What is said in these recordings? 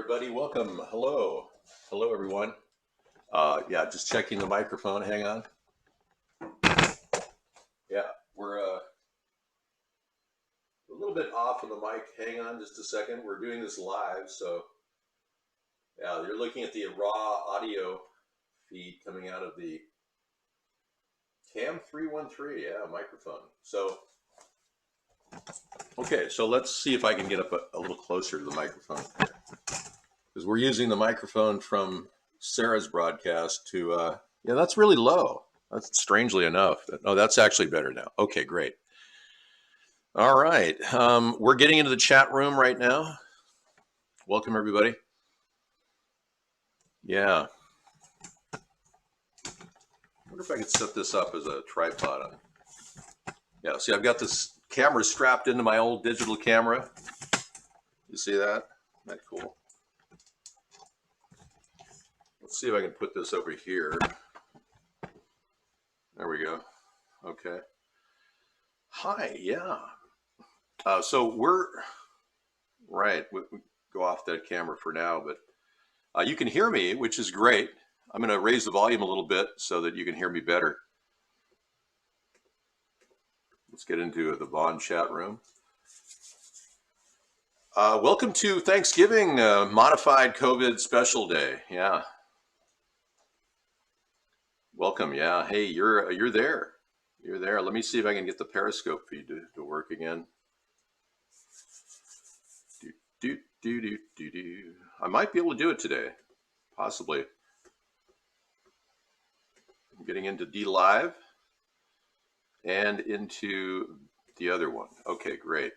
everybody. Welcome. Hello. Hello, everyone. Yeah, just checking the microphone. Hang on. Yeah, we're a little bit off of the mic. Hang on just a second. We're doing this live, so yeah, you're looking at the raw audio feed coming out of the Cam 313. Yeah, microphone. So, okay, so let's see if I can get up a little closer to the microphone because we're using the microphone from Sarah's broadcast to, yeah, that's really low. That's strangely enough. Oh, that's actually better now. Okay, great. All right. We're getting into the chat room right now. Welcome, everybody. Yeah. I wonder if I could set this up as a tripod. Yeah, see, I've got this camera strapped into my old digital camera. You see that? Isn't that cool? Let's see if I can put this over here. There we go. Okay. Hi, yeah. So we're, right, we go off that camera for now, but you can hear me, which is great. I'm going to raise the volume a little bit so that you can hear me better. Let's get into the Bond chat room. Welcome to Thanksgiving modified COVID special day. Yeah. Welcome. Yeah. Hey, you're there. You're there. Let me see if I can get the Periscope feed to work again. I might be able to do it today, possibly. I'm getting into D Live and into the other one. Okay, great.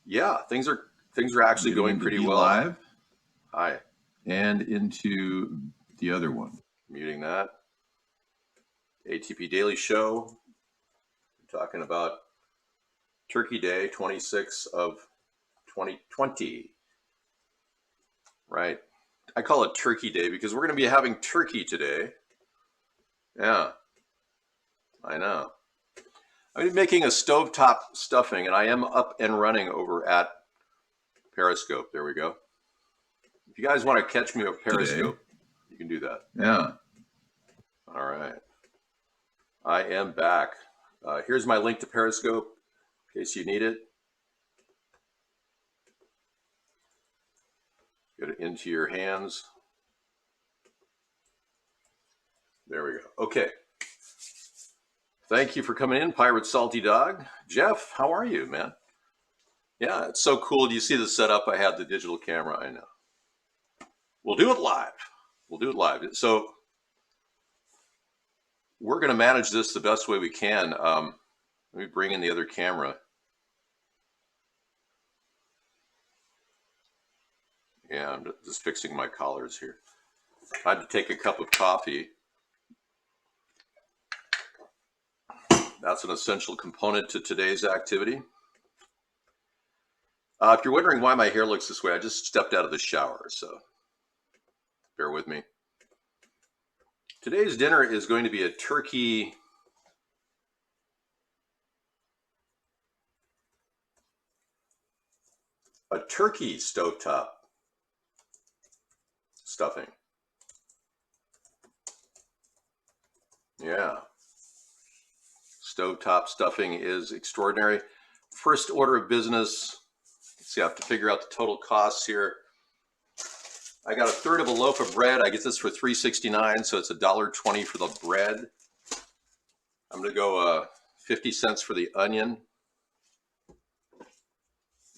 Yeah, things are actually going pretty well. Live. Hi. And into the other one. Muting that. ATP Daily Show. We're talking about Turkey Day, 26 of 2020. Right. I call it Turkey Day because we're going to be having turkey today. Yeah, I know. I'm making a stovetop stuffing, and I am up and running over at Periscope. There we go. If you guys want to catch me at Periscope, you can do that. Yeah. All right. I am back. Here's my link to Periscope in case you need it. Get it into your hands. There we go. Okay. Thank you for coming in, Pirate Salty Dog. Jeff, how are you, man? Yeah, it's so cool. Do you see the setup? I had the digital camera. I know. We'll do it live. We'll do it live. So we're going to manage this the best way we can. Let me bring in the other camera. Yeah, I'm just fixing my collars here. I had to take a cup of coffee. That's an essential component to today's activity. If you're wondering why my hair looks this way, I just stepped out of the shower, so bear with me. Today's dinner is going to be a turkey stovetop stuffing. Yeah. Stovetop stuffing is extraordinary. First order of business. Let's see, I have to figure out the total costs here. I got a third of a loaf of bread. I get this for $3.69, so it's $1.20 for the bread. I'm going to go 50 cents for the onion.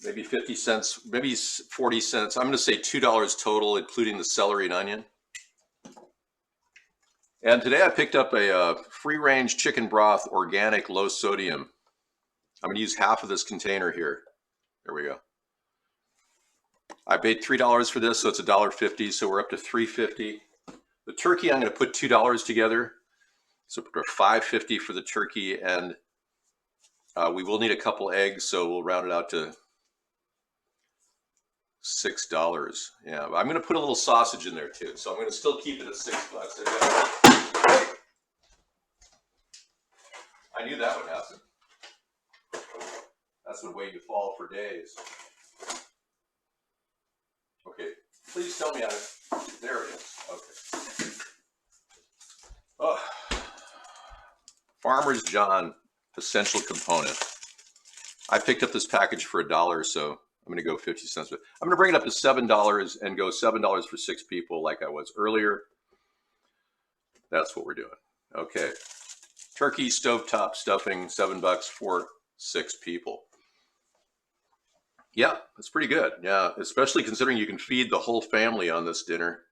Maybe 50 cents, maybe 40 cents. I'm going to say $2 total, including the celery and onion. And today I picked up a free-range chicken broth, organic, low sodium. I'm going to use half of this container here. There we go. I paid $3 for this, so it's $1.50, so we're up to $3.50. The turkey, I'm going to put $2 together, so we're $5.50 for the turkey, and we will need a couple eggs, so we'll round it out to $6. Yeah, I'm going to put a little sausage in there too, so I'm going to still keep it at $6. I knew that would happen. That's the way you fall for days. Okay, Please tell me there it is. Okay. Oh, Farmer's John essential component. I picked up this package for $1, so I'm going to go 50 cents. I'm going to bring it up to $7 and go $7 for 6 people like I was earlier. That's what we're doing. Okay. Turkey stovetop stuffing, $7 for 6 people. Yeah, that's pretty good. Yeah, especially considering you can feed the whole family on this dinner.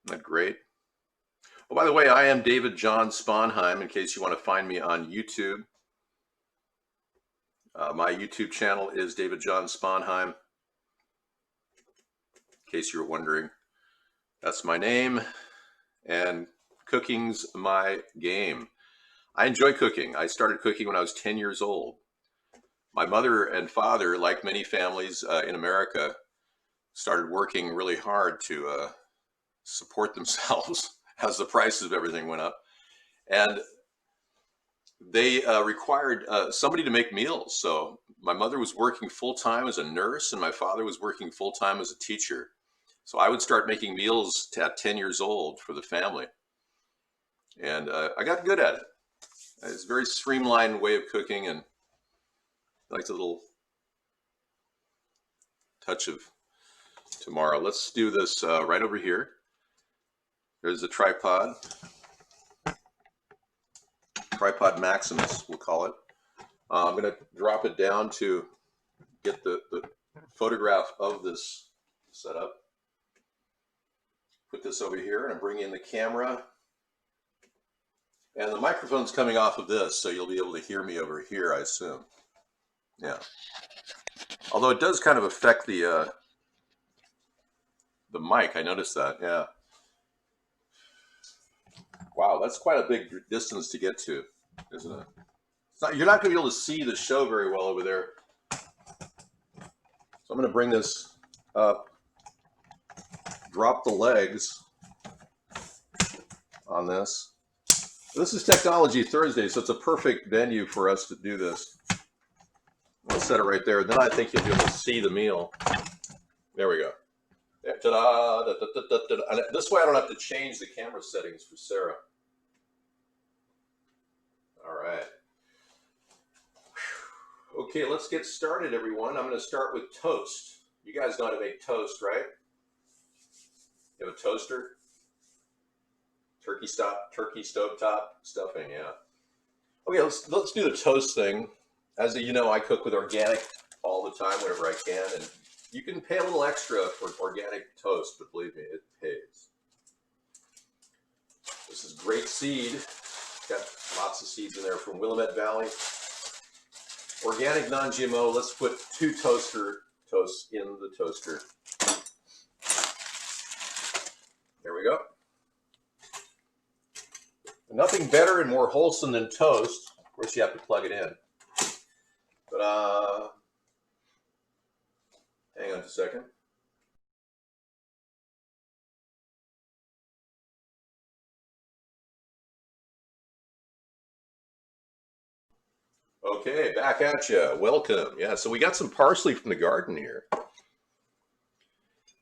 Isn't that great? Oh, by the way, I am David John Sponheim, in case you want to find me on YouTube. My YouTube channel is David John Sponheim, in case you were wondering. That's my name, and cooking's my game. I enjoy cooking. I started cooking when I was 10 years old. My mother and father, like many families in America, started working really hard to support themselves as the prices of everything went up. And they required somebody to make meals. So my mother was working full-time as a nurse, and my father was working full-time as a teacher. So I would start making meals at 10 years old for the family. And I got good at it. It's a very streamlined way of cooking, and I like the little touch of tomorrow. Let's do this right over here. There's a tripod. Tripod Maximus, we'll call it. I'm going to drop it down to get the photograph of this setup. Put this over here and bring in the camera. And the microphone's coming off of this, so you'll be able to hear me over here, I assume. Yeah. Although it does kind of affect the mic, I noticed that, yeah. Wow, that's quite a big distance to get to, isn't it? You're not going to be able to see the show very well over there. So I'm going to bring this up, drop the legs on this. This is Technology Thursday, so it's a perfect venue for us to do this. I'll set it right there. Then I think you'll be able to see the meal. There we go. Ta-da, da, da, da, da, da. And this way I don't have to change the camera settings for Sarah. All right. Okay, let's get started, everyone. I'm going to start with toast. You guys know how to make toast, right? You have a toaster? Turkey stovetop stuffing, yeah. Okay, let's do the toast thing. As you know, I cook with organic all the time, whenever I can, and you can pay a little extra for organic toast, but believe me, it pays. This is great seed. Got lots of seeds in there from Willamette Valley. Organic, non-GMO. Let's put 2 toasts in the toaster. There we go. Nothing better and more wholesome than toast. Of course, you have to plug it in. But hang on just a second. Okay, back at you. Welcome. Yeah, so we got some parsley from the garden here.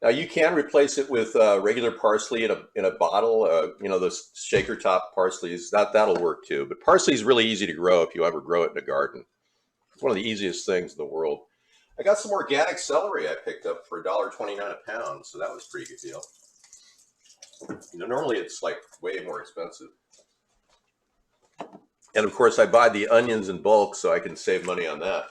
Now you can replace it with regular parsley in a bottle. You know, those shaker top parsleys. That'll work too. But parsley is really easy to grow if you ever grow it in a garden. It's one of the easiest things in the world. I got some organic celery I picked up for $1.29 a pound, so that was a pretty good deal. You know, normally it's like way more expensive. And of course, I buy the onions in bulk so I can save money on that.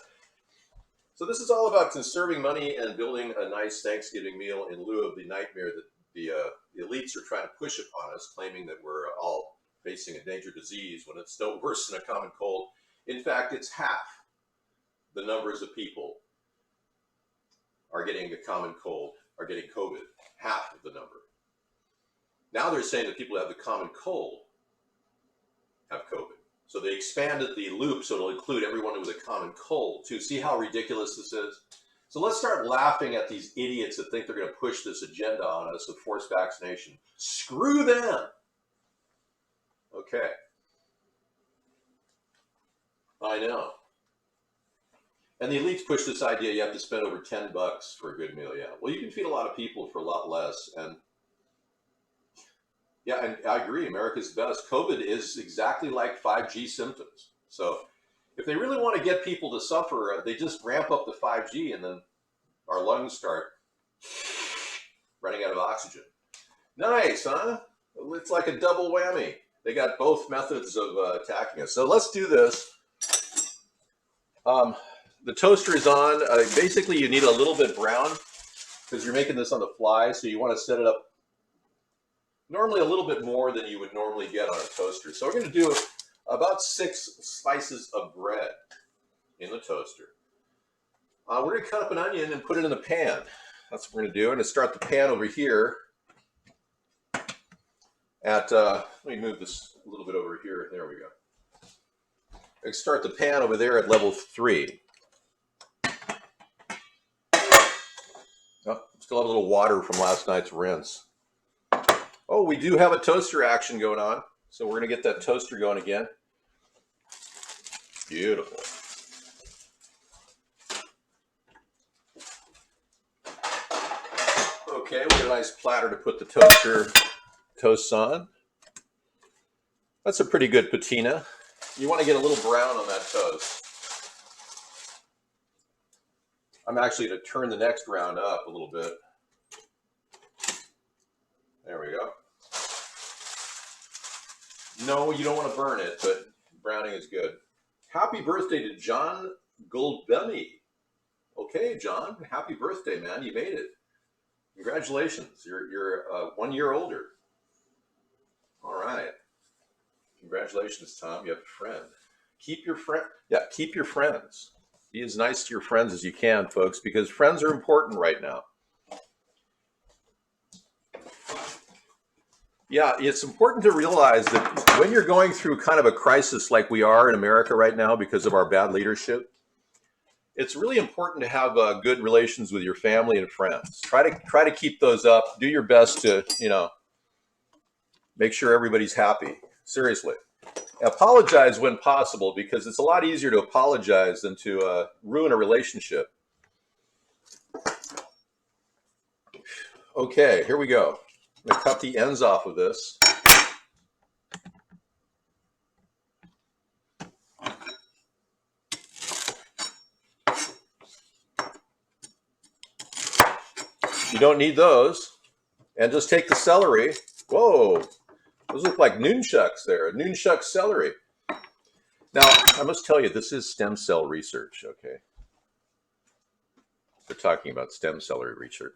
So this is all about conserving money and building a nice Thanksgiving meal in lieu of the nightmare that the elites are trying to push upon us, claiming that we're all facing a dangerous disease when it's no worse than a common cold. In fact, it's half the numbers of people are getting the common cold, are getting COVID, half of the number. Now they're saying that people who have the common cold have COVID. So they expanded the loop so it'll include everyone with a common cold too. See how ridiculous this is? So let's start laughing at these idiots that think they're going to push this agenda on us of forced vaccination. Screw them. Okay. I know. And the elites push this idea you have to spend over $10 for a good meal. Yeah. Well, you can feed a lot of people for a lot less. And yeah, and I agree. America's best. COVID is exactly like 5G symptoms. So if they really want to get people to suffer, they just ramp up the 5G and then our lungs start running out of oxygen. Nice, huh? It's like a double whammy. They got both methods of attacking us. So let's do this. The toaster is on. Basically, you need a little bit brown because you're making this on the fly. So you want to set it up normally a little bit more than you would normally get on a toaster. So we're going to do about 6 slices of bread in the toaster. We're going to cut up an onion and put it in the pan. That's what we're going to do. I'm going to start the pan over here at, let me move this a little bit over here. There we go. I start the pan over there at level 3. Oh, still have a little water from last night's rinse. Oh, we do have a toaster action going on. So we're going to get that toaster going again. Beautiful. Okay, we got a nice platter to put the toasts on. That's a pretty good patina. You want to get a little brown on that toast. I'm actually going to turn the next round up a little bit. There we go. No, you don't want to burn it, but browning is good. Happy birthday to John Goldbelly. Okay, John, happy birthday, man. You made it. Congratulations. You're 1 year older. All right. Congratulations, Tom. You have a friend. Keep your friend. Yeah, keep your friends. Be as nice to your friends as you can, folks, because friends are important right now. Yeah, it's important to realize that when you're going through kind of a crisis like we are in America right now because of our bad leadership, it's really important to have good relations with your family and friends. Try to keep those up. Do your best to, make sure everybody's happy. Seriously. Apologize when possible because it's a lot easier to apologize than to ruin a relationship. Okay, here we go. I'm going to cut the ends off of this. You don't need those. And just take the celery. Whoa, those look like nunchucks there. Nunchuck celery. Now, I must tell you, this is stem cell research, okay? We're talking about stem cell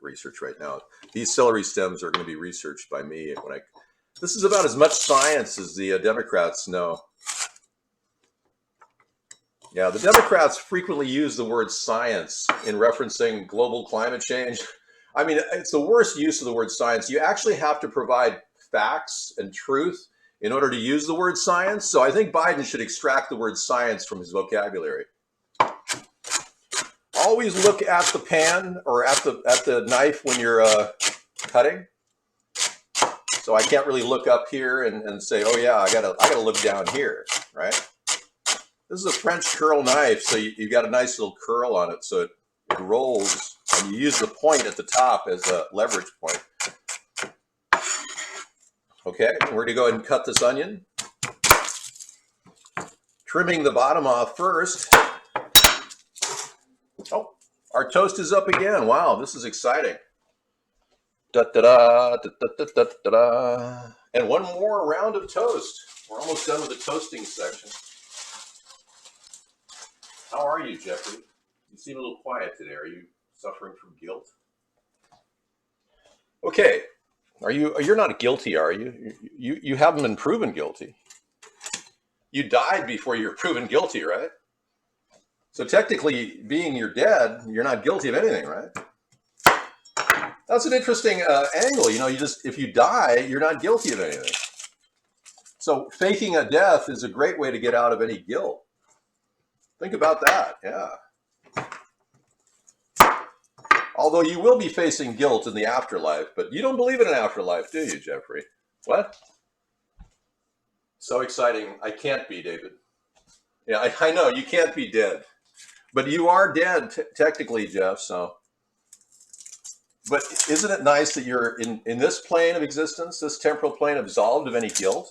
research right now. These celery stems are going to be researched by me. This is about as much science as the Democrats know. Yeah, the Democrats frequently use the word science in referencing global climate change. I mean, it's the worst use of the word science. You actually have to provide facts and truth in order to use the word science. So I think Biden should extract the word science from his vocabulary. Always look at the pan or at the knife when you're cutting. So I can't really look up here and say, oh yeah, I gotta look down here, right? This is a French curl knife, so you got a nice little curl on it, so it rolls, and you use the point at the top as a leverage point. Okay, we're gonna go ahead and cut this onion. Trimming the bottom off first. Oh, our toast is up again. Wow, this is exciting. Da-da-da, da-da-da-da-da. And one more round of toast. We're almost done with the toasting section. How are you, Jeffrey? You seem a little quiet today. Are you suffering from guilt? Okay. You're not guilty, are you? You haven't been proven guilty. You died before you were proven guilty, right? So technically, being you're dead, you're not guilty of anything, right? That's an interesting angle. If you die, you're not guilty of anything. So faking a death is a great way to get out of any guilt. Think about that, yeah. Although you will be facing guilt in the afterlife, but you don't believe in an afterlife, do you, Jeffrey? What? So exciting. I can't be, David. Yeah, I know, you can't be dead. But you are dead, technically, Jeff, so. But isn't it nice that you're in this plane of existence, this temporal plane, absolved of any guilt?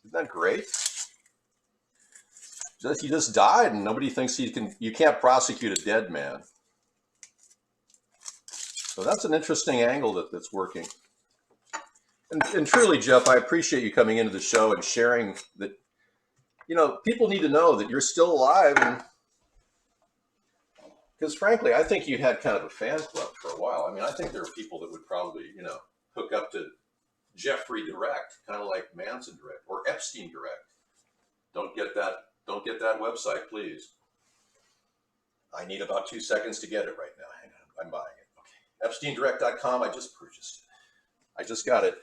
Isn't that great? You just died and nobody thinks you can't prosecute a dead man. So that's an interesting angle that's working. And truly, Jeff, I appreciate you coming into the show and sharing that. People need to know that you're still alive, and because frankly, I think you had kind of a fan club for a while. I mean, I think there are people that would probably, hook up to Jeffrey Direct, kind of like Manson Direct or Epstein Direct. Don't get that website, please. I need about 2 seconds to get it right now. Hang on, I'm buying it. Okay, EpsteinDirect.com. I just purchased it. I just got it.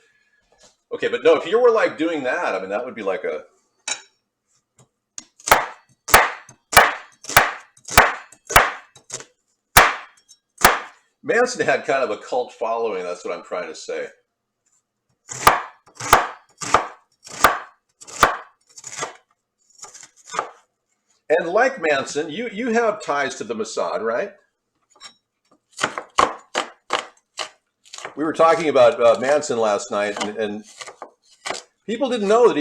Okay, but no, if you were like doing that, I mean, that would be like a. Manson had kind of a cult following. That's what I'm trying to say. And like Manson, you have ties to the Mossad, right? We were talking about Manson last night, and people didn't know that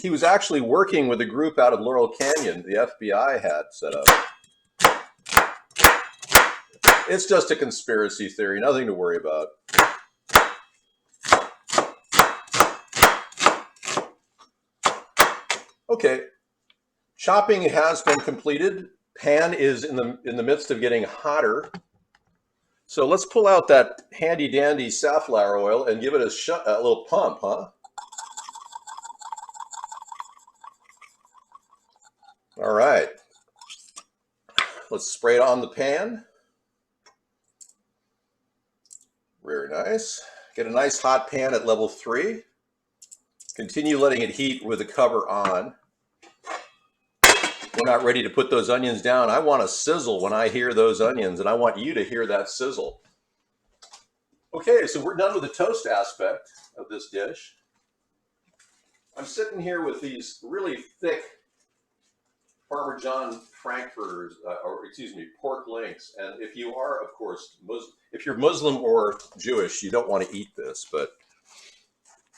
he was actually working with a group out of Laurel Canyon the FBI had set up. It's just a conspiracy theory, nothing to worry about. Okay, chopping has been completed. Pan is in the midst of getting hotter. So let's pull out that handy dandy safflower oil and give it a little pump, huh? All right. Let's spray it on the pan. Very nice. Get a nice hot pan at level 3. Continue letting it heat with the cover on. We're not ready to put those onions down. I want a sizzle when I hear those onions, and I want you to hear that sizzle. Okay, so we're done with the toast aspect of this dish. I'm sitting here with these really thick Farmer John Frankfurters, pork links. And if you are, of course, if you're Muslim or Jewish, you don't want to eat this, but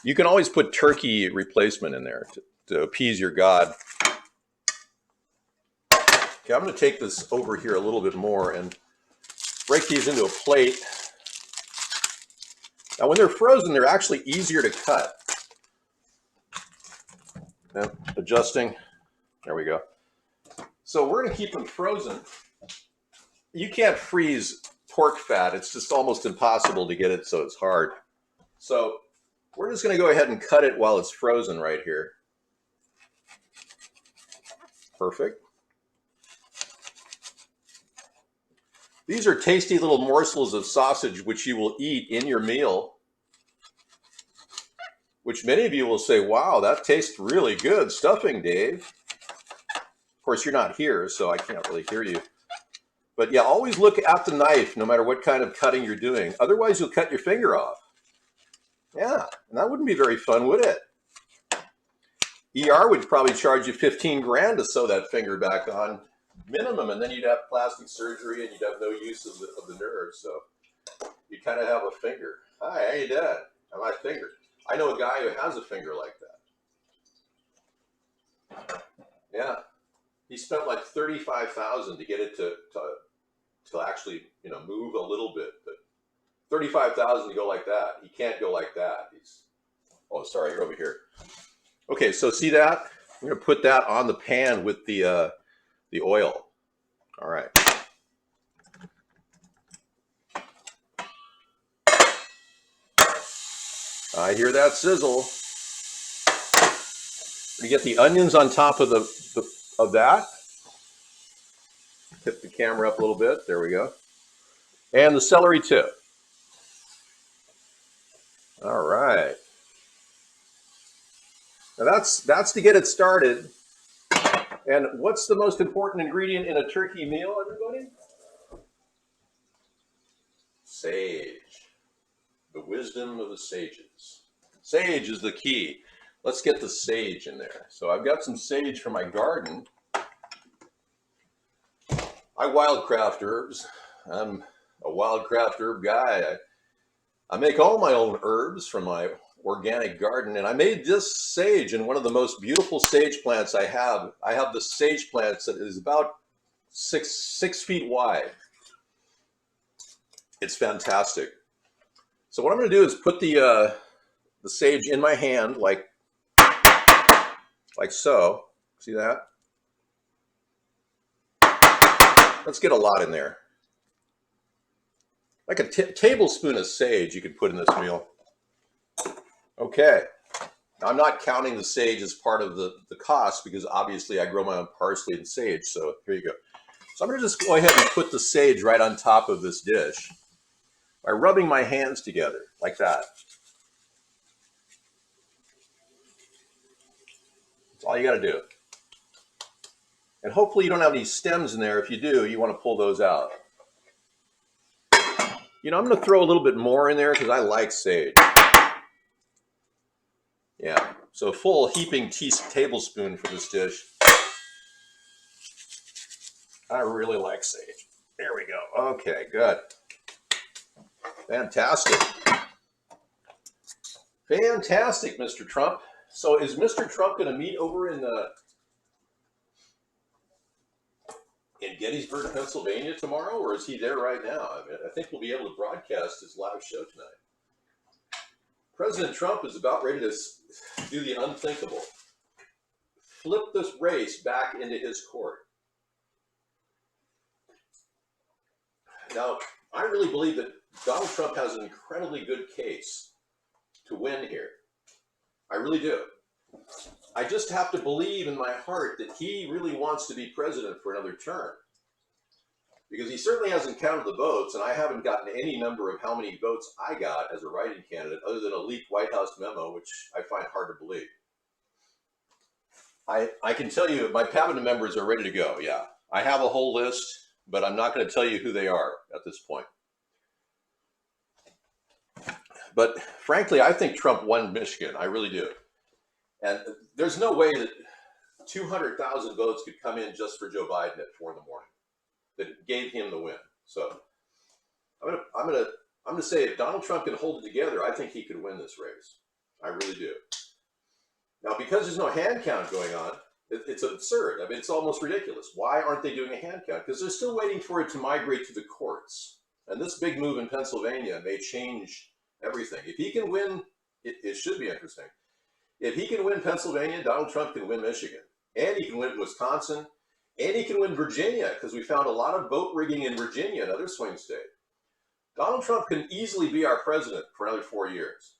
you can always put turkey replacement in there to appease your God. Okay, I'm going to take this over here a little bit more and break these into a plate. Now, when they're frozen, they're actually easier to cut. And adjusting. There we go. So we're going to keep them frozen. You can't freeze pork fat. It's just almost impossible to get it so it's hard. So we're just going to go ahead and cut it while it's frozen right here. Perfect. These are tasty little morsels of sausage which you will eat in your meal, which many of you will say, wow, that tastes really good. Stuffing, Dave. Of course, you're not here, so I can't really hear you. But yeah, always look at the knife, no matter what kind of cutting you're doing. Otherwise, you'll cut your finger off. Yeah, and that wouldn't be very fun, would it? ER would probably charge you 15 grand to sew that finger back on, minimum, and then you'd have plastic surgery and you'd have no use of the nerve. So you kind of have a finger. Hi, how you doing? My finger. I know a guy who has a finger like that. Yeah, he spent like $35,000 to get it to actually move a little bit, but $35,000 to go like that. He can't go like that. Oh, sorry, you're over here. Okay, so see that? We're gonna put that on the pan with the oil. All right. I hear that sizzle. We get the onions on top of that. Tip the camera up a little bit. There we go. And the celery too. All right. Now that's to get it started. And what's the most important ingredient in a turkey meal, everybody? Sage. The wisdom of the sages. Sage is the key. Let's get the sage in there. So I've got some sage from my garden. I wildcraft herbs. I'm a wildcraft herb guy. I make all my own herbs from my organic garden, and I made this sage in one of the most beautiful sage plants I have. I have the sage plants that is about six feet wide. It's fantastic. So what I'm going to do is put the sage in my hand like so. See that? Let's get a lot in there. Like a tablespoon of sage you could put in this meal. Okay. Now, I'm not counting the sage as part of the cost because obviously I grow my own parsley and sage. So here you go. So I'm going to just go ahead and put the sage right on top of this dish by rubbing my hands together like that. That's all you got to do. And hopefully you don't have any stems in there. If you do, you want to pull those out. You know, I'm going to throw a little bit more in there because I like sage. Yeah, so a full heaping tablespoon for this dish. I really like sage. There we go. Okay, good. Fantastic. Fantastic, Mr. Trump. So is Mr. Trump going to meet over in Gettysburg, Pennsylvania tomorrow, or is he there right now? I mean, I think we'll be able to broadcast his live show tonight. President Trump is about ready to do the unthinkable. Flip this race back into his court. Now, I really believe that Donald Trump has an incredibly good case to win here. I really do. I just have to believe in my heart that he really wants to be president for another term. Because he certainly hasn't counted the votes, and I haven't gotten any number of how many votes I got as a write-in candidate other than a leaked White House memo, which I find hard to believe. I can tell you my cabinet members are ready to go, yeah. I have a whole list, but I'm not going to tell you who they are at this point. But frankly, I think Trump won Michigan. I really do. And there's no way that 200,000 votes could come in just for Joe Biden at 4 in the morning that gave him the win. So I'm gonna say if Donald Trump can hold it together, I think he could win this race. I really do. Now, because there's no hand count going on, it's absurd. I mean, it's almost ridiculous. Why aren't they doing a hand count? Because they're still waiting for it to migrate to the courts. And this big move in Pennsylvania may change everything. If he can win, it should be interesting. If he can win Pennsylvania, Donald Trump can win Michigan. And he can win Wisconsin. And he can win Virginia, because we found a lot of vote rigging in Virginia, another swing state. Donald Trump can easily be our president for another 4 years.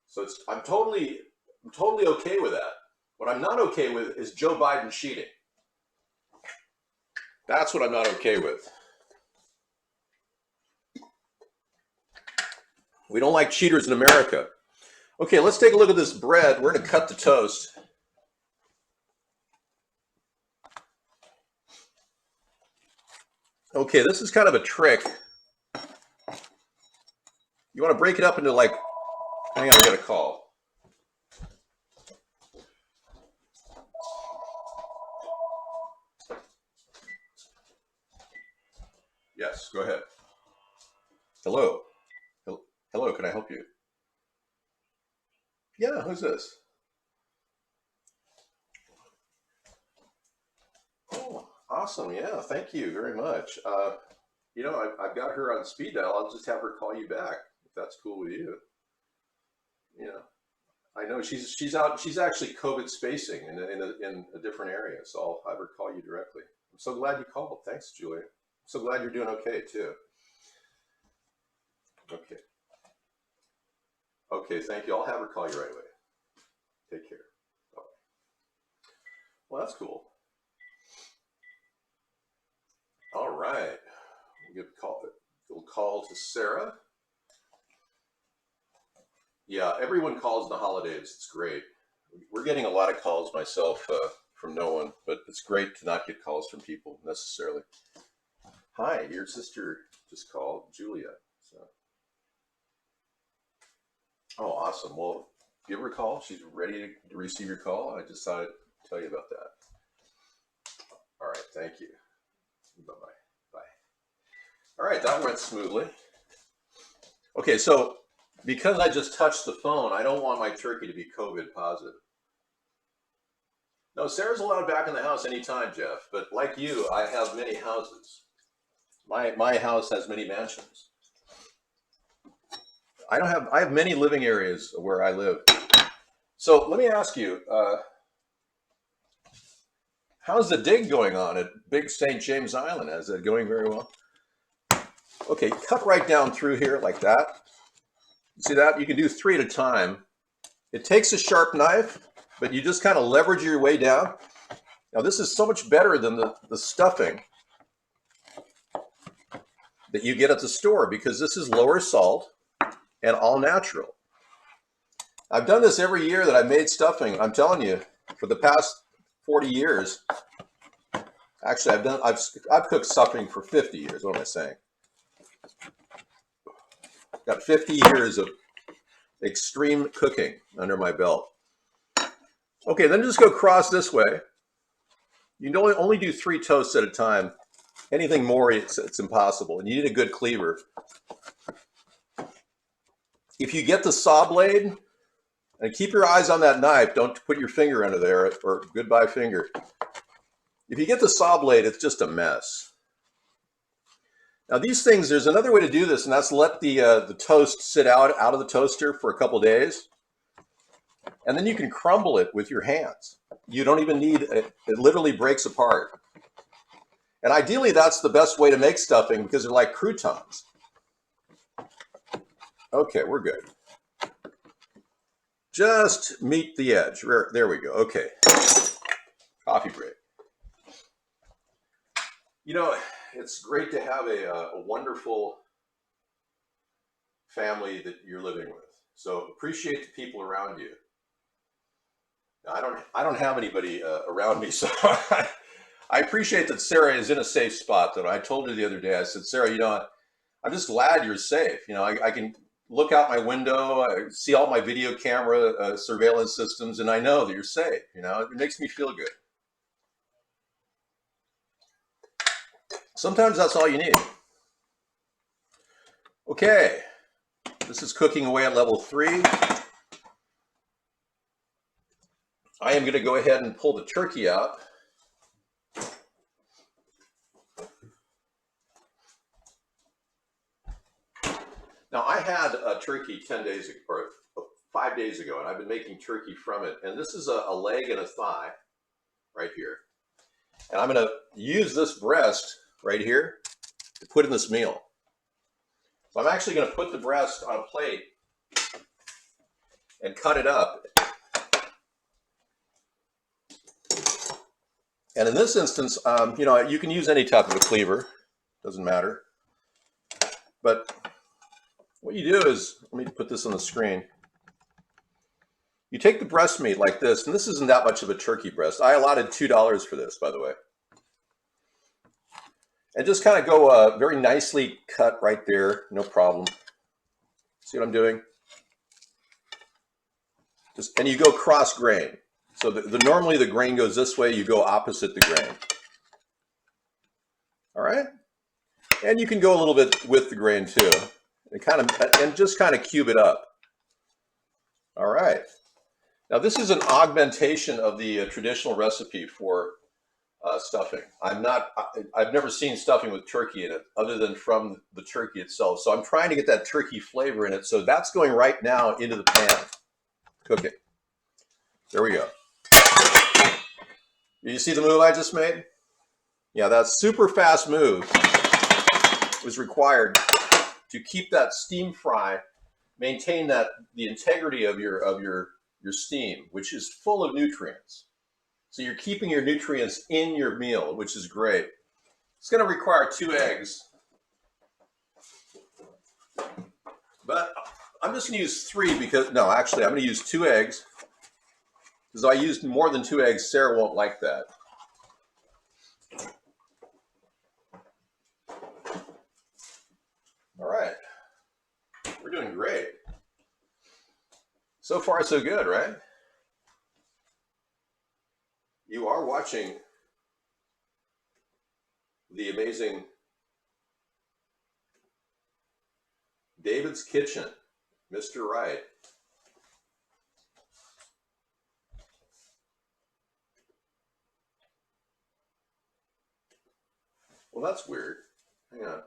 So I'm totally okay with that. What I'm not okay with is Joe Biden cheating. That's what I'm not okay with. We don't like cheaters in America. Okay, let's take a look at this bread. We're going to cut the toast. Okay, this is kind of a trick. You want to break it up into like, hang on, I got a call. Yes, go ahead. Hello. Hello, can I help you? Yeah, who's this? Oh, awesome. Yeah, thank you very much. You know, I've got her on speed dial. I'll just have her call you back if that's cool with you. You know, I know she's out. She's actually COVID spacing in a different area, so I'll have her call you directly. I'm so glad you called. Thanks, Julia. I'm so glad you're doing okay too. Okay. Okay, thank you. I'll have her call you right away. Take care. Bye. Well, that's cool. All right. We'll give a call to Sarah. Yeah, everyone calls the holidays. It's great. We're getting a lot of calls myself from no one, but it's great to not get calls from people necessarily. Hi, your sister just called, Julia. So. Oh, awesome. Well, give her a call. She's ready to receive your call. I just thought I'd tell you about that. All right. Thank you. Bye-bye. All right, that went smoothly. Okay, so because I just touched the phone, I don't want my turkey to be COVID positive. No, Sarah's allowed back in the house anytime, Jeff, but like you, I have many houses. My house has many mansions. I have many living areas where I live. So let me ask you, how's the dig going on at Big St. James Island? Is it going very well? Okay, cut right down through here like that. See that? You can do 3 at a time. It takes a sharp knife, but you just kind of leverage your way down. Now this is so much better than the stuffing that you get at the store because this is lower salt and all natural. I've done this every year that I made stuffing. I'm telling you, for the past 40 years. Actually, I've cooked stuffing for 50 years. What am I saying? Got 50 years of extreme cooking under my belt. Okay, then just go across this way. You can only do 3 toasts at a time. Anything more, it's impossible. And you need a good cleaver. If you get the saw blade, and keep your eyes on that knife, don't put your finger under there, or goodbye finger. If you get the saw blade, it's just a mess. Now these things, there's another way to do this, and that's let the toast sit out of the toaster for a couple days. And then you can crumble it with your hands. You don't even need it. It literally breaks apart. And ideally, that's the best way to make stuffing because they're like croutons. Okay, we're good. Just meet the edge. There we go. Okay. Coffee break. You know, it's great to have a wonderful family that you're living with. So appreciate the people around you. I don't have anybody around me, so I appreciate that Sarah is in a safe spot. Though I told her the other day, I said, Sarah, you know, I'm just glad you're safe. You know, I can look out my window, I see all my video camera surveillance systems, and I know that you're safe. You know, it makes me feel good. Sometimes that's all you need. Okay, this is cooking away at level 3. I am going to go ahead and pull the turkey out. Now, I had a turkey 10 days ago, or 5 days ago, and I've been making turkey from it. And this is a leg and a thigh right here. And I'm going to use this breast right here to put in this meal. So I'm actually going to put the breast on a plate and cut it up. And in this instance, you know, you can use any type of a cleaver, doesn't matter. But what you do is, let me put this on the screen. You take the breast meat like this, and this isn't that much of a turkey breast. I allotted $2 for this, by the way. And just kind of go very nicely cut right there, no problem. See what I'm doing? And you go cross grain. So normally the grain goes this way, you go opposite the grain. All right? And you can go a little bit with the grain too. And just kind of cube it up. All right. Now this is an augmentation of the traditional recipe for stuffing. I've never seen stuffing with turkey in it other than from the turkey itself. So I'm trying to get that turkey flavor in it. So that's going right now into the pan, cooking. There we go. You see the move I just made? Yeah, that super fast move was required to keep that steam fry, maintain the integrity of your steam, which is full of nutrients. So you're keeping your nutrients in your meal, which is great. It's going to require 2 eggs, but I'm just going to use 3 because, no, actually I'm going to use 2 eggs because I used more than 2 eggs. Sarah won't like that. All right, we're doing great. So far, so good, right? You are watching the amazing David's Kitchen, Mr. Right. Well, that's weird. Hang on.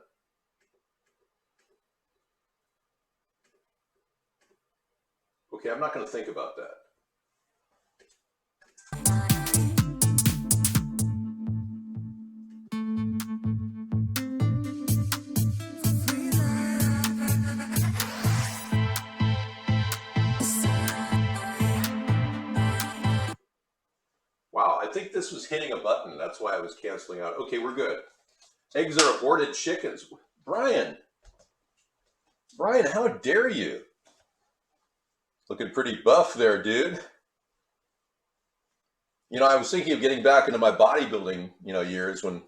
Okay, I'm not going to think about that. Wow, I think this was hitting a button. That's why I was canceling out. Okay, we're good. Eggs are aborted chickens. Brian, how dare you? Looking pretty buff there, dude. You know, I was thinking of getting back into my bodybuilding, years when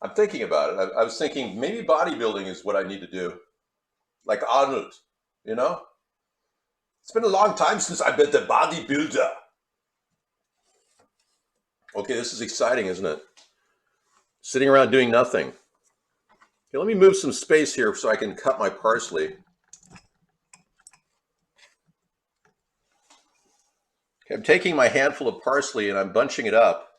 I'm thinking about it. I was thinking maybe bodybuilding is what I need to do. Like Arnold, you know? It's been a long time since I've been the bodybuilder. Okay, this is exciting, isn't it? Sitting around doing nothing. Okay, let me move some space here so I can cut my parsley. Okay, I'm taking my handful of parsley and I'm bunching it up.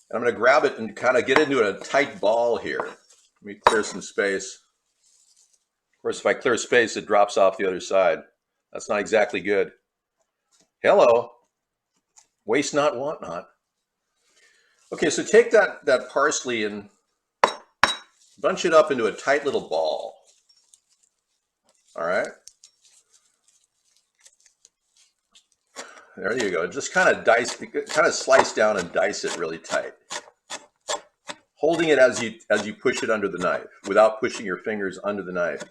And I'm going to grab it and kind of get into a tight ball here. Let me clear some space. Of course, if I clear space, it drops off the other side. That's not exactly good. Hello. Waste not, want not. Okay, so take that parsley and bunch it up into a tight little ball. All right. There you go. Just kind of slice down and dice it really tight. Holding it as you push it under the knife without pushing your fingers under the knife.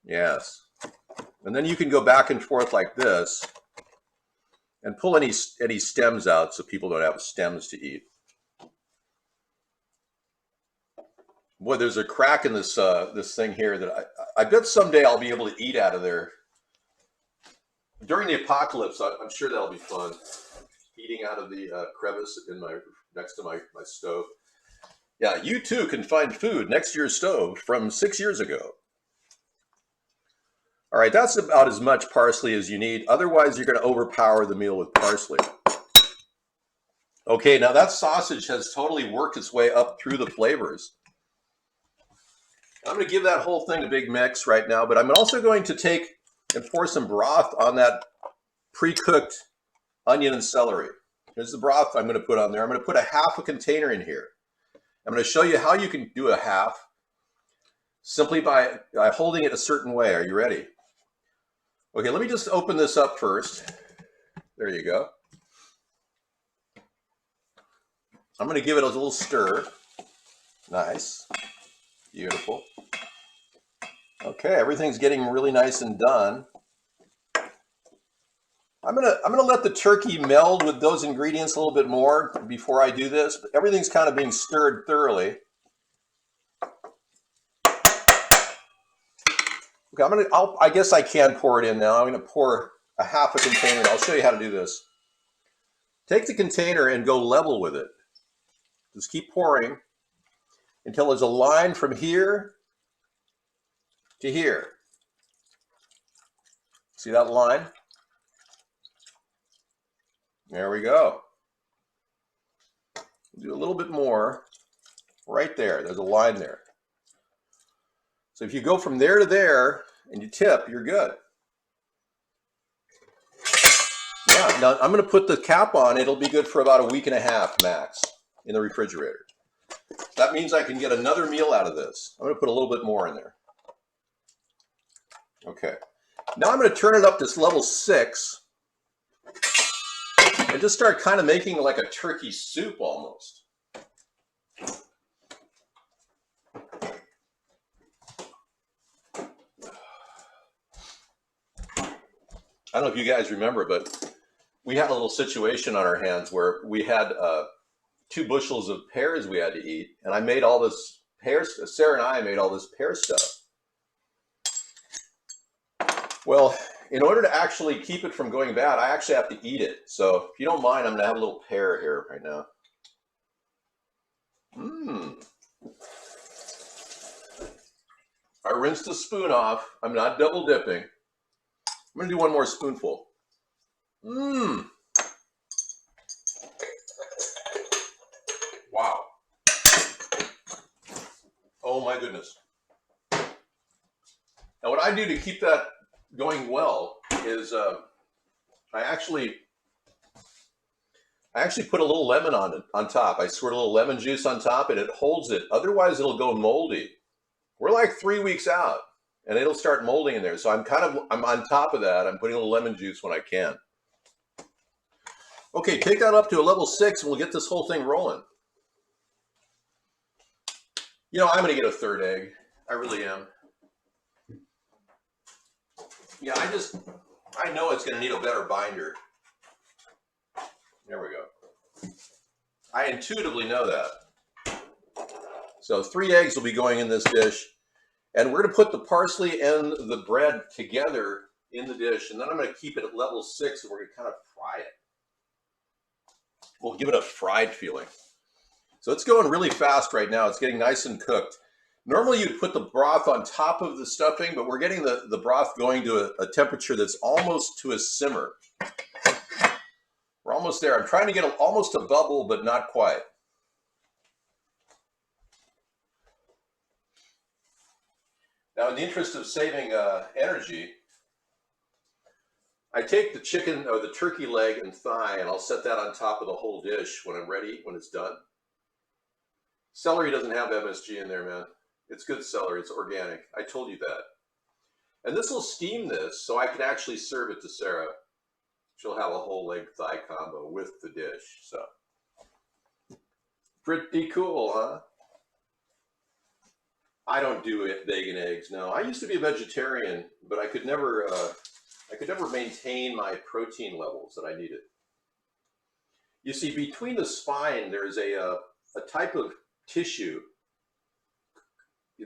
Yes. And then you can go back and forth like this and pull any stems out so people don't have stems to eat. Boy, there's a crack in this thing here that I bet someday I'll be able to eat out of there. During the apocalypse, I'm sure that'll be fun. Eating out of the crevice next to my stove. Yeah, you too can find food next to your stove from 6 years ago. All right, that's about as much parsley as you need. Otherwise, you're going to overpower the meal with parsley. Okay, now that sausage has totally worked its way up through the flavors. I'm going to give that whole thing a big mix right now, but I'm also going to take and pour some broth on that pre-cooked onion and celery. Here's the broth I'm going to put on there. I'm going to put a half a container in here. I'm going to show you how you can do a half simply by holding it a certain way. Are you ready? Okay, let me just open this up first. There you go. I'm going to give it a little stir. Nice. Beautiful. Okay, everything's getting really nice and done. I'm gonna let the turkey meld with those ingredients a little bit more before I do this. But everything's kind of being stirred thoroughly. Okay, I guess I can pour it in now. I'm gonna pour a half a container. I'll show you how to do this. Take the container and go level with it. Just keep pouring until there's a line from here to here. See that line? There we go. Do a little bit more right there. There's a line there. So if you go from there to there and you tip, you're good. Yeah, now I'm going to put the cap on. It'll be good for about a week and a half max in the refrigerator. That means I can get another meal out of this. I'm going to put a little bit more in there. Okay. Now I'm going to turn it up to level 6 and just start kind of making like a turkey soup almost. I don't know if you guys remember, but we had a little situation on our hands where we had 2 bushels of pears we had to eat, and I made all this Sarah and I made all this pear stuff. Well, in order to actually keep it from going bad, I actually have to eat it. So if you don't mind, I'm going to have a little pear here right now. rinsed the spoon off. I'm not double dipping. I'm gonna do one more spoonful. Mmm. Wow. Oh my goodness. Now what I do to keep that going well is I actually put a little lemon on it on top. I squirt a little lemon juice on top and it holds it. Otherwise it'll go moldy. We're like 3 weeks out and it'll start molding in there. So I'm on top of that. I'm putting a little lemon juice when I can. Okay, take that up to a level 6 and we'll get this whole thing rolling. You know, I'm gonna get a third egg. I really am. Yeah, I know it's gonna need a better binder. There we go. I intuitively know that. So 3 eggs will be going in this dish. And we're gonna put the parsley and the bread together in the dish. And then I'm gonna keep it at level 6 and we're gonna kind of fry it. We'll give it a fried feeling. So it's going really fast right now. It's getting nice and cooked. Normally you'd put the broth on top of the stuffing, but we're getting the broth going to a temperature that's almost to a simmer. We're almost there. I'm trying to get almost a bubble, but not quite. Now, in the interest of saving energy, I take the chicken or the turkey leg and thigh, and I'll set that on top of the whole dish when I'm ready, when it's done. Celery doesn't have MSG in there, man. It's good celery. It's organic. I told you that. And this will steam this so I can actually serve it to Sarah. She'll have a whole leg thigh combo with the dish. So pretty cool, huh? I don't do vegan eggs. No, I used to be a vegetarian, but I could never maintain my protein levels that I needed. You see, between the spine, there's a type of tissue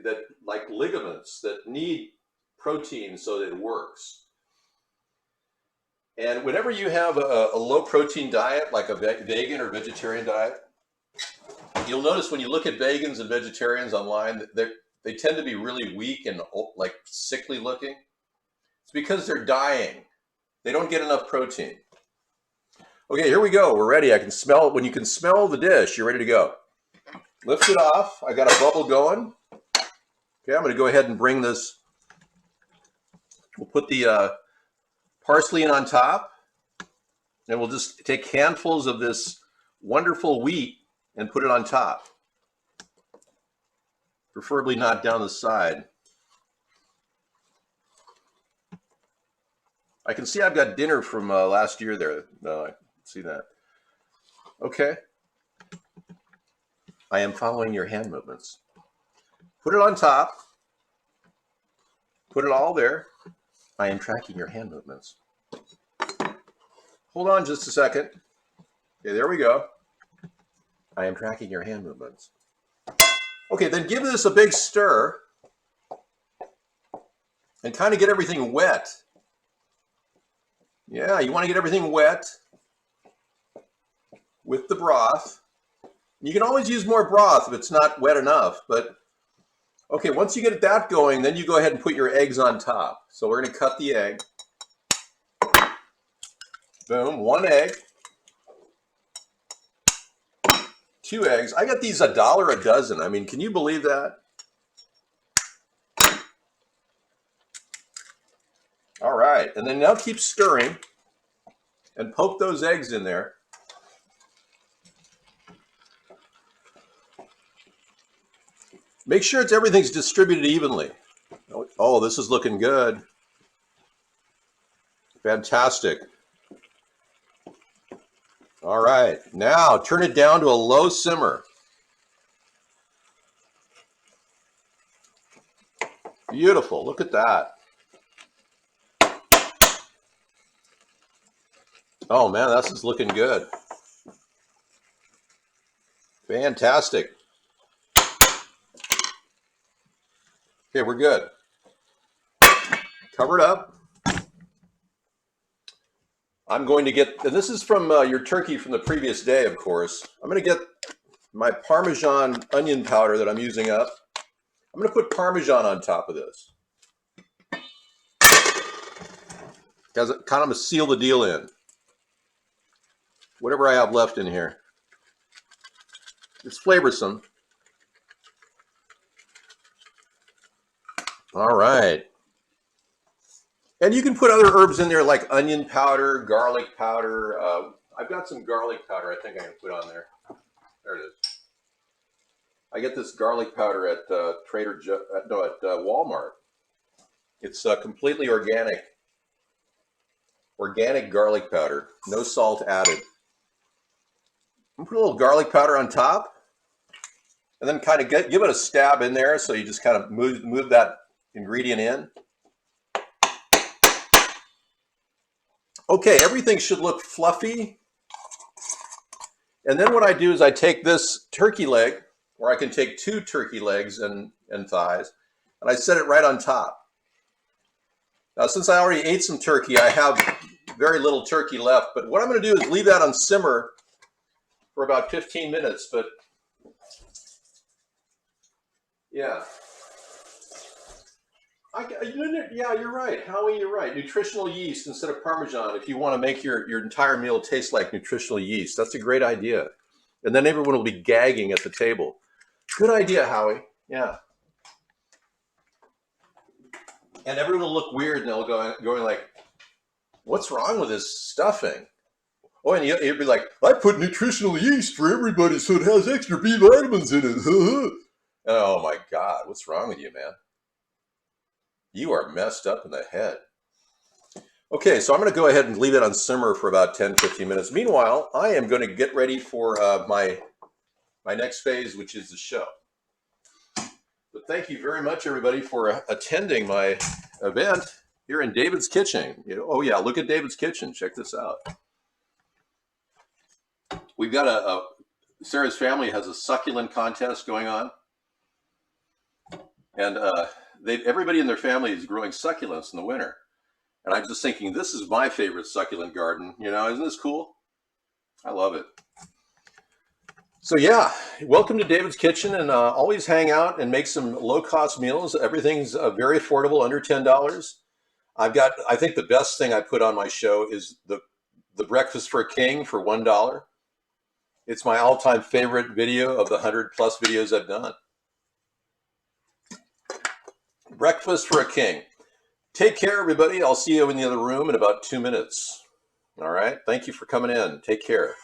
that, like ligaments, that need protein so that it works. And whenever you have a low protein diet, like a vegan or vegetarian diet, you'll notice when you look at vegans and vegetarians online, they tend to be really weak and like sickly looking. It's because they're dying. They don't get enough protein. Okay, here we go. We're ready. I can smell it. When you can smell the dish, you're ready to go. Lift it off. I got a bubble going. Okay, I'm going to go ahead and bring this. We'll put the parsley in on top, and we'll just take handfuls of this wonderful wheat and put it on top. Preferably not down the side. I can see I've got dinner from last year there. No, I can see that. Okay. I am following your hand movements. Put it on top. Put it all there. I am tracking your hand movements. Hold on just a second. Okay, there we go. I am tracking your hand movements. Okay, then give this a big stir and kind of get everything wet. Yeah, you want to get everything wet with the broth. You can always use more broth if it's not wet enough, but okay, once you get that going, then you go ahead and put your eggs on top. So we're going to cut the egg. Boom, 1 egg. 2 eggs. I got these $1 a dozen. I mean, can you believe that? All right, and then now keep stirring and poke those eggs in there. Make sure everything's distributed evenly. Oh, this is looking good. Fantastic. All right, now turn it down to a low simmer. Beautiful, look at that. Oh man, this is looking good. Fantastic. Okay, we're good. Cover it up. I'm going to get, and this is from your turkey from the previous day, of course. I'm going to get my Parmesan onion powder that I'm using up. I'm going to put Parmesan on top of this. Because it kind of seal the deal in. Whatever I have left in here. It's flavorsome. All right. And you can put other herbs in there like onion powder, garlic powder. I've got some garlic powder I think I can put on there. There it is. I get this garlic powder at Walmart. It's completely organic. Organic garlic powder, no salt added. I'm gonna put a little garlic powder on top, and then kind of give it a stab in there. So you just kind of move that ingredient in. Okay, everything should look fluffy. And then what I do is I take this turkey leg, or I can take 2 turkey legs and thighs, and I set it right on top. Now, since I already ate some turkey, I have very little turkey left, but what I'm going to do is leave that on simmer for about 15 minutes, but yeah. Yeah, you're right, Howie, you're right. Nutritional yeast instead of Parmesan if you want to make your entire meal taste like nutritional yeast. That's a great idea. And then everyone will be gagging at the table. Good idea, Howie. Yeah. And everyone will look weird and they'll going like, what's wrong with this stuffing? Oh, and you'd be like, I put nutritional yeast for everybody so it has extra B vitamins in it. Oh my God, what's wrong with you, man? You are messed up in the head. Okay, so I'm going to go ahead and leave it on simmer for about 10-15 minutes. Meanwhile, I am going to get ready for my next phase, which is the show. But thank you very much, everybody, for attending my event here in David's Kitchen. Oh yeah, look at David's Kitchen. Check this out. We've got Sarah's family has a succulent contest going on, and everybody in their family is growing succulents in the winter. And I'm just thinking, this is my favorite succulent garden. Isn't this cool? I love it. So yeah, welcome to David's Kitchen, and always hang out and make some low-cost meals. Everything's very affordable, under $10. I think the best thing I put on my show is the Breakfast for a King for $1. It's my all-time favorite video of the 100+ videos I've done. Breakfast for a King. Take care, everybody. I'll see you in the other room in about 2 minutes. All right. Thank you for coming in. Take care.